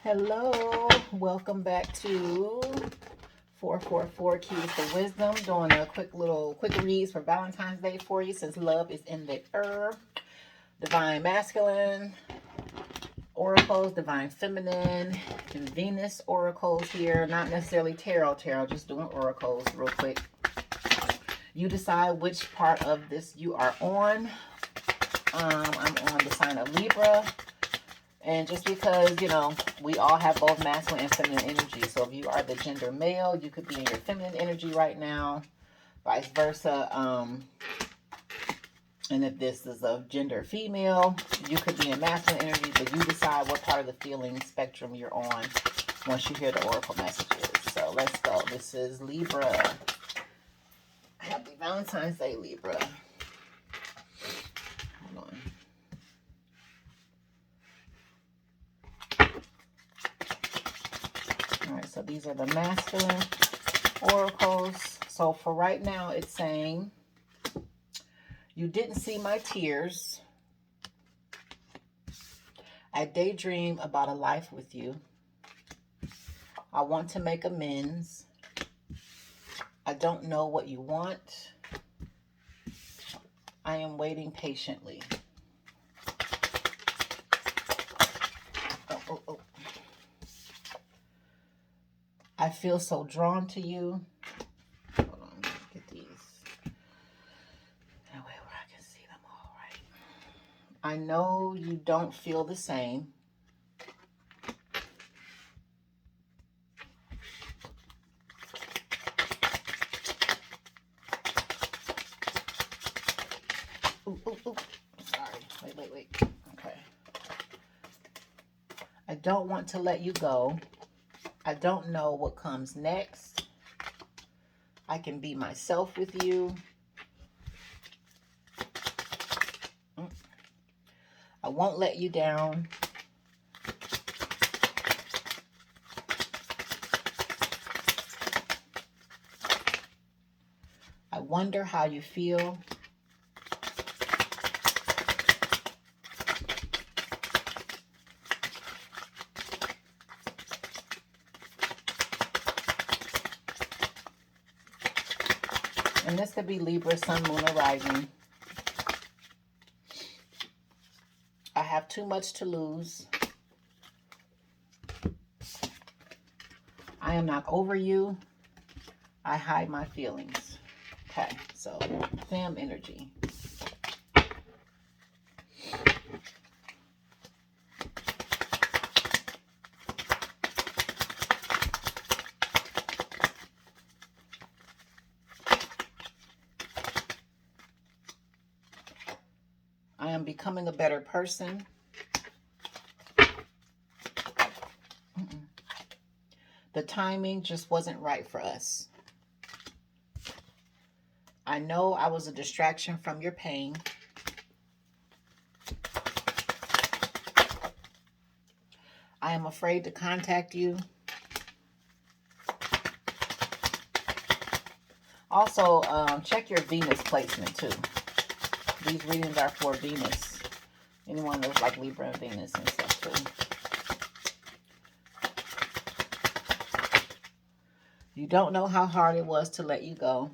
Hello, welcome back to 444 Keys to Wisdom. Doing a quick reads for Valentine's Day for you, since love is in the air. Divine Masculine oracles, Divine Feminine, and Venus oracles here. Not necessarily tarot, just doing oracles real quick. You decide which part of this you are on. I'm on the sign of Libra. And just because, we all have both masculine and feminine energy. So if you are the gender male, you could be in your feminine energy right now. Vice versa. And if this is a gender female, you could be in masculine energy. But you decide what part of the feeling spectrum you're on once you hear the oracle messages. So let's go. This is Libra. Happy Valentine's Day, Libra. Hold on. Alright, so these are the masculine oracles. So for right now, it's saying, you didn't see my tears. I daydream about a life with you. I want to make amends. I don't know what you want. I am waiting patiently. Oh. I feel so drawn to you. Hold on, let me get these. That way where I can see them all right. I know you don't feel the same. Ooh. Sorry. Wait. Okay. I don't want to let you go. I don't know what comes next. I can be myself with you. I won't let you down. I wonder how you feel. And this could be Libra, Sun, Moon, or Rising. I have too much to lose. I am not over you. I hide my feelings. Okay, so fam energy. I am becoming a better person. The timing just wasn't right for us. I know I was a distraction from your pain. I am afraid to contact you. Also, check your Venus placement too. These readings are for Venus. Anyone that's like Libra and Venus and stuff too. You don't know how hard it was to let you go.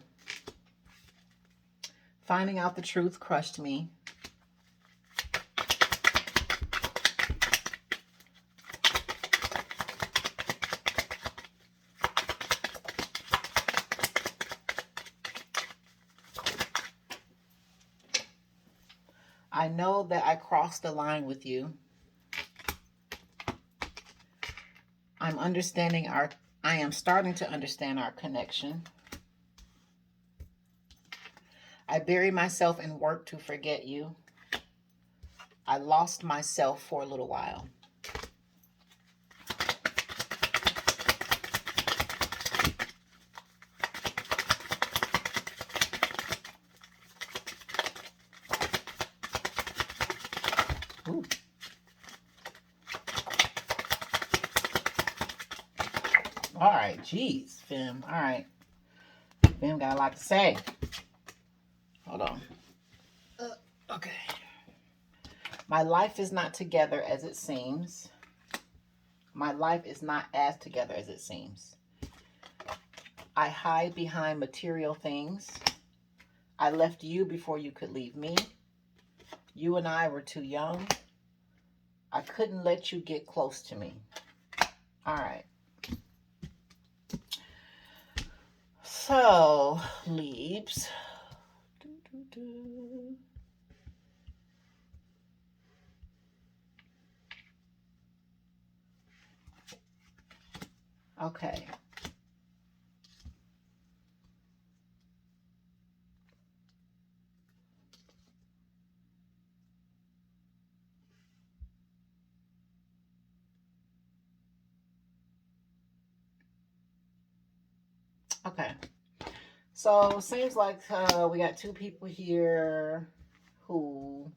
Finding out the truth crushed me. I know that I crossed the line with you. I am starting to understand our connection. I bury myself in work to forget you. I lost myself for a little while. Ooh. All right, geez, Fem. All right. Fem got a lot to say. Hold on. Okay. My life is not together as it seems. My life is not as together as it seems. I hide behind material things. I left you before you could leave me. You and I were too young. I couldn't let you get close to me. All right. So, Leaves. Okay. Okay. So, seems like we got two people here who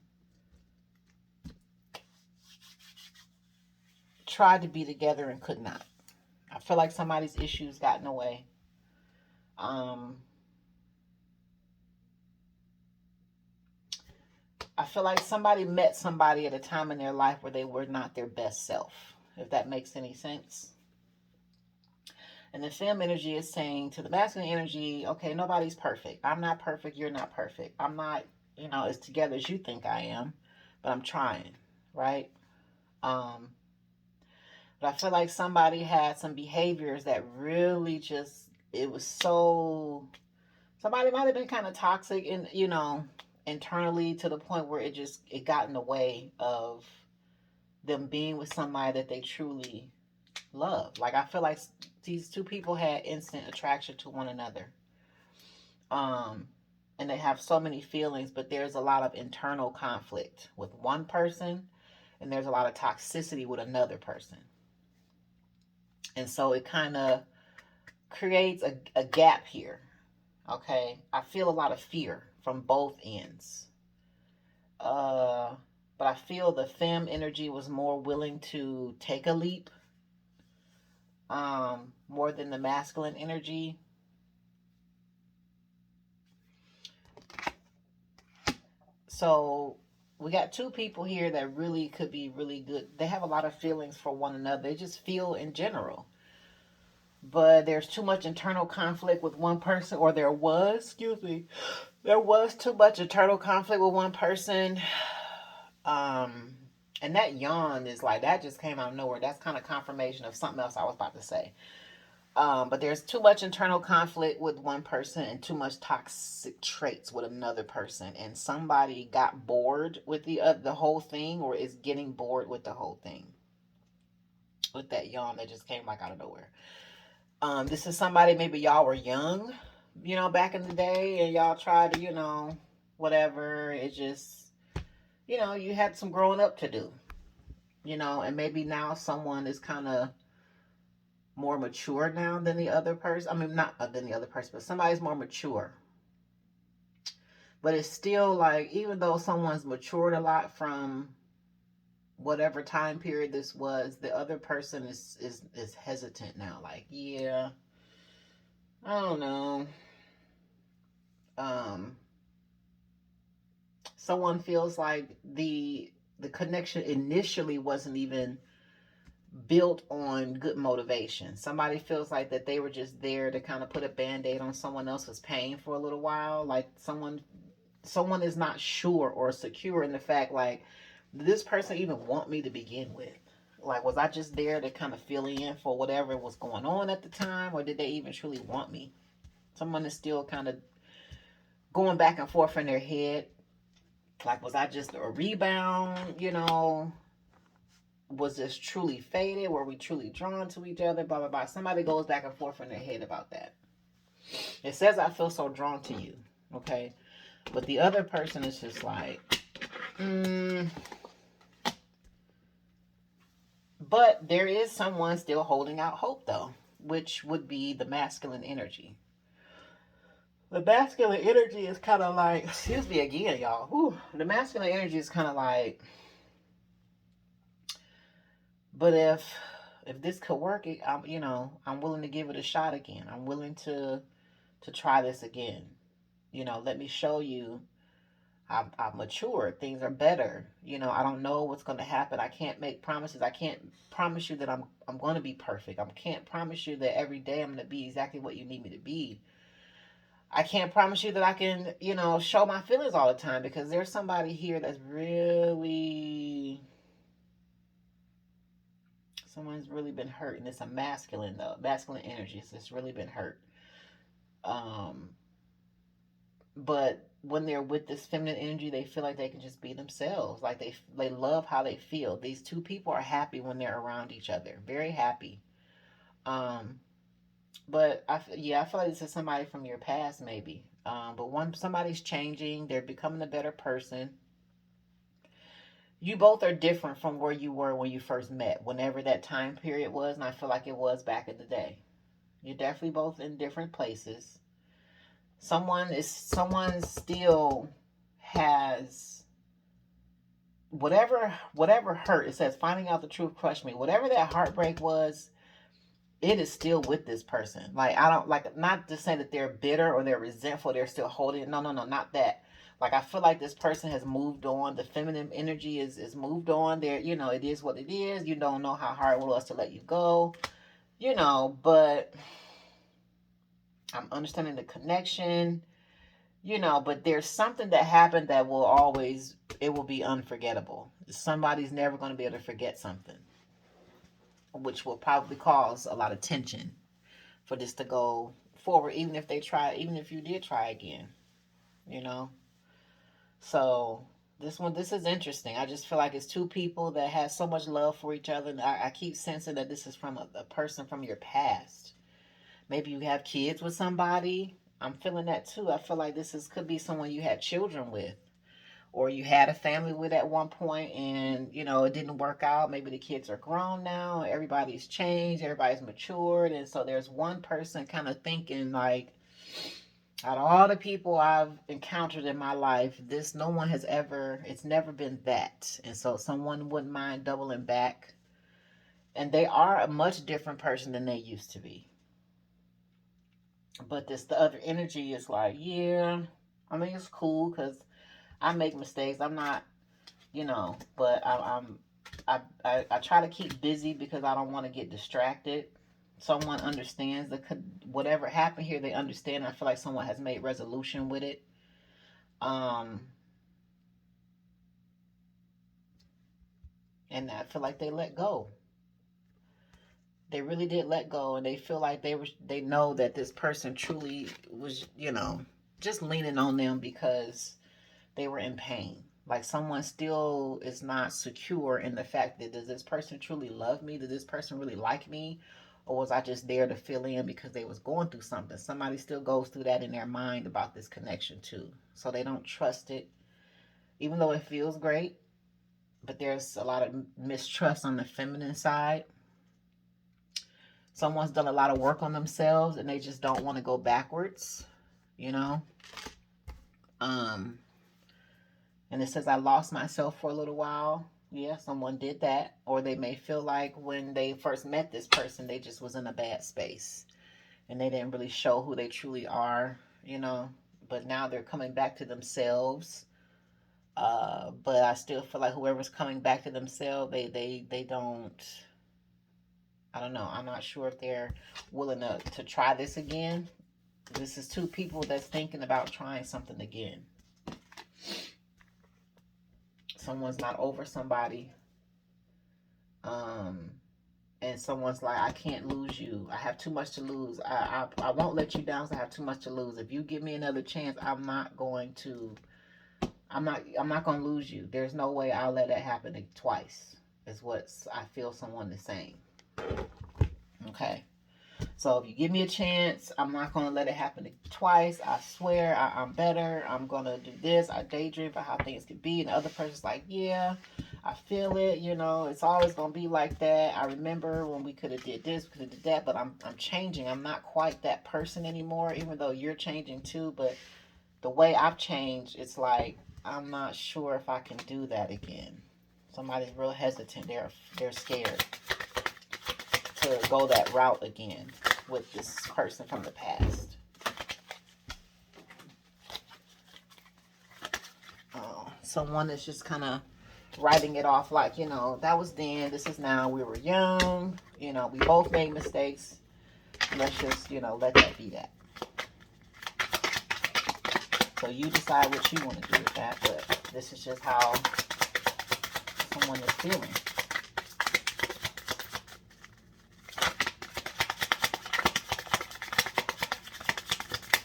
tried to be together and could not. I feel like somebody's issues got in the way. I feel like somebody met somebody at a time in their life where they were not their best self, if that makes any sense. And the femme energy is saying to the masculine energy, okay, nobody's perfect. I'm not perfect. You're not perfect. I'm not, as together as you think I am, but I'm trying, right? But I feel like somebody had some behaviors that really just, it was so, somebody might have been kind of toxic and, internally to the point where it got in the way of them being with somebody that they truly love. Like, I feel like these two people had instant attraction to one another. And they have so many feelings, but there's a lot of internal conflict with one person, and there's a lot of toxicity with another person. And so it kind of creates a gap here. Okay. I feel a lot of fear from both ends. But I feel the femme energy was more willing to take a leap, more than the masculine energy. So we got two people here that really could be really good. They have a lot of feelings for one another. They just feel in general. But there's too much internal conflict with one person, or there was too much internal conflict with one person. And that yawn is like, that just came out of nowhere. That's kind of confirmation of something else I was about to say. But there's too much internal conflict with one person and too much toxic traits with another person. And somebody got bored with the whole thing, or is getting bored with the whole thing. With that yawn that just came like out of nowhere. This is somebody, maybe y'all were young, back in the day, and y'all tried to, whatever. It just, you had some growing up to do, and maybe now someone is kind of more mature now than the other person. I mean, not than the other person, but somebody's more mature. But it's still like, even though someone's matured a lot from whatever time period this was, the other person is hesitant now. Like, yeah, I don't know. Someone feels like the connection initially wasn't even built on good motivation. Somebody feels like that they were just there to kind of put a band-aid on someone else's pain for a little while. Like someone is not sure or secure in the fact, like, did this person even want me to begin with? Like, was I just there to kind of fill in for whatever was going on at the time, or did they even truly want me? Someone is still kind of going back and forth in their head. Like, was I just a rebound? Was this truly fated? Were we truly drawn to each other? Blah, blah, blah. Somebody goes back and forth in their head about that. It says, I feel so drawn to you. Okay. But the other person is just like, But there is someone still holding out hope, though, which would be the masculine energy. The masculine energy is kind of like, excuse me again, y'all. Whew. The masculine energy is kind of like, but if this could work, I'm willing to give it a shot again. I'm willing to try this again. Let me show you I've matured. Things are better. You know, I don't know what's going to happen. I can't make promises. I can't promise you that I'm going to be perfect. I can't promise you that every day I'm going to be exactly what you need me to be. I can't promise you that I can, you know, show my feelings all the time, because there's somebody here that's really, someone's really been hurt, and it's a masculine though, masculine energy. So it's really been hurt. Um, but when they're with this feminine energy, they feel like they can just be themselves. Like they love how they feel. These two people are happy when they're around each other. Very happy. Um, but yeah, I feel like this is somebody from your past maybe. But one somebody's changing. They're becoming a better person. You both are different from where you were when you first met, whenever that time period was, and I feel like it was back in the day. You're definitely both in different places. Someone still has whatever hurt. It says finding out the truth crushed me. Whatever that heartbreak was, it is still with this person. Like, I don't like, not to say that they're bitter or they're resentful, they're still holding it. No, no, no, not that. Like, I feel like this person has moved on. The feminine energy is moved on. There, you know, it is what it is. You don't know how hard it was to let you go, you know, but I'm understanding the connection, you know, but there's something that happened that will always, it will be unforgettable. Somebody's never going to be able to forget something, which will probably cause a lot of tension for this to go forward, even if they try, even if you did try again, you know. So this is interesting. I just feel like it's two people that have so much love for each other, and I keep sensing that this is from a person from your past. Maybe you have kids with somebody. I'm feeling that too. I feel like this is could be someone you had children with, or you had a family with at one point, and you know it didn't work out. Maybe the kids are grown now, everybody's changed, everybody's matured, and so there's one person kind of thinking like, out of all the people I've encountered in my life, this no one has ever, it's never been that. And so someone wouldn't mind doubling back, and they are a much different person than they used to be. But this the other energy is like, yeah, I mean it's cool because I make mistakes. I'm not, you know, but I try to keep busy because I don't want to get distracted. Someone understands the whatever happened here. They understand. I feel like someone has made resolution with it. Um, and I feel like they let go. They really did let go, and they feel like they know that this person truly was, you know, just leaning on them because they were in pain. Like someone still is not secure in the fact that, does this person truly love me? Does this person really like me? Or was I just there to fill in because they was going through something? Somebody still goes through that in their mind about this connection too. So they don't trust it, even though it feels great. But there's a lot of mistrust on the feminine side. Someone's done a lot of work on themselves and they just don't want to go backwards, you know? Um, And it says, I lost myself for a little while. Yeah, someone did that. Or they may feel like when they first met this person, they just was in a bad space. And they didn't really show who they truly are, you know. But now they're coming back to themselves. But I still feel like whoever's coming back to themselves, they don't, I don't know. I'm not sure if they're willing to try this again. This is two people that's thinking about trying something again. Someone's not over somebody, um and someone's like, I can't lose you, I have too much to lose, I won't let you down, so I have too much to lose. If you give me another chance, I'm not going to lose you. There's no way I'll let that happen twice, is what I feel someone is saying. Okay. So if you give me a chance, I'm not going to let it happen twice. I swear I'm better. I'm going to do this. I daydream about how things could be. And the other person's like, yeah, I feel it. You know, it's always going to be like that. I remember when we could have did this, we could have did that. But I'm changing. I'm not quite that person anymore, even though you're changing too. But the way I've changed, it's like, I'm not sure if I can do that again. Somebody's real hesitant. They're scared to go that route again with this person from the past. Um, someone that's just kind of writing it off like, you know, that was then, this is now, we were young, you know, we both made mistakes. Let's just, you know, let that be that. So you decide what you want to do with that, but this is just how someone is feeling.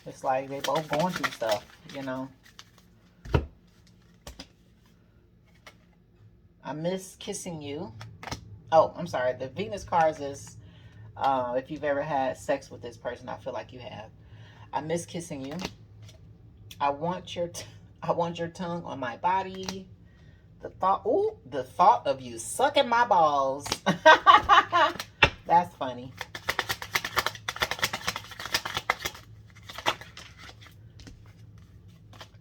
It's like they both going through stuff, you know. I miss kissing you. Oh, I'm sorry. The Venus cards is, if you've ever had sex with this person, I feel like you have. I miss kissing you. I want your tongue on my body. The thought of you sucking my balls. That's funny.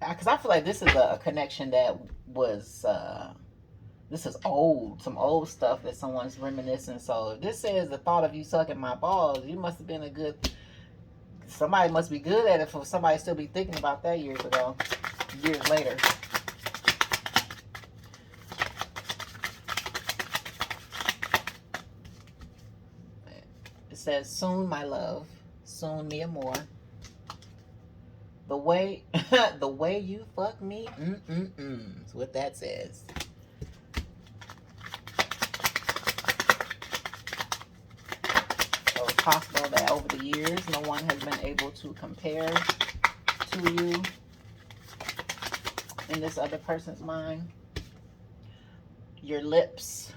Because I feel like this is a connection that was, this is old, some old stuff that someone's reminiscing. So if this says the thought of you sucking my balls, you must have been a good, somebody must be good at it for somebody still be thinking about that years ago, years later. It says, soon, my love, soon, me more. The way, the way you fuck me, that's what that says. So it's possible that over the years, no one has been able to compare to you in this other person's mind. Your lips.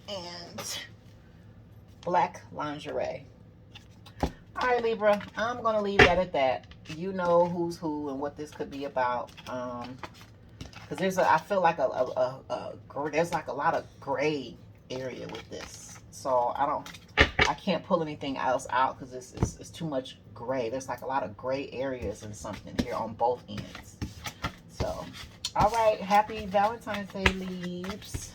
And black lingerie. All right, Libra, I'm going to leave that at that. You know who's who and what this could be about. Because there's I feel like there's like a lot of gray area with this. So I can't pull anything else out because it's too much gray. There's like a lot of gray areas in something here on both ends. So, all right, happy Valentine's Day, Libs.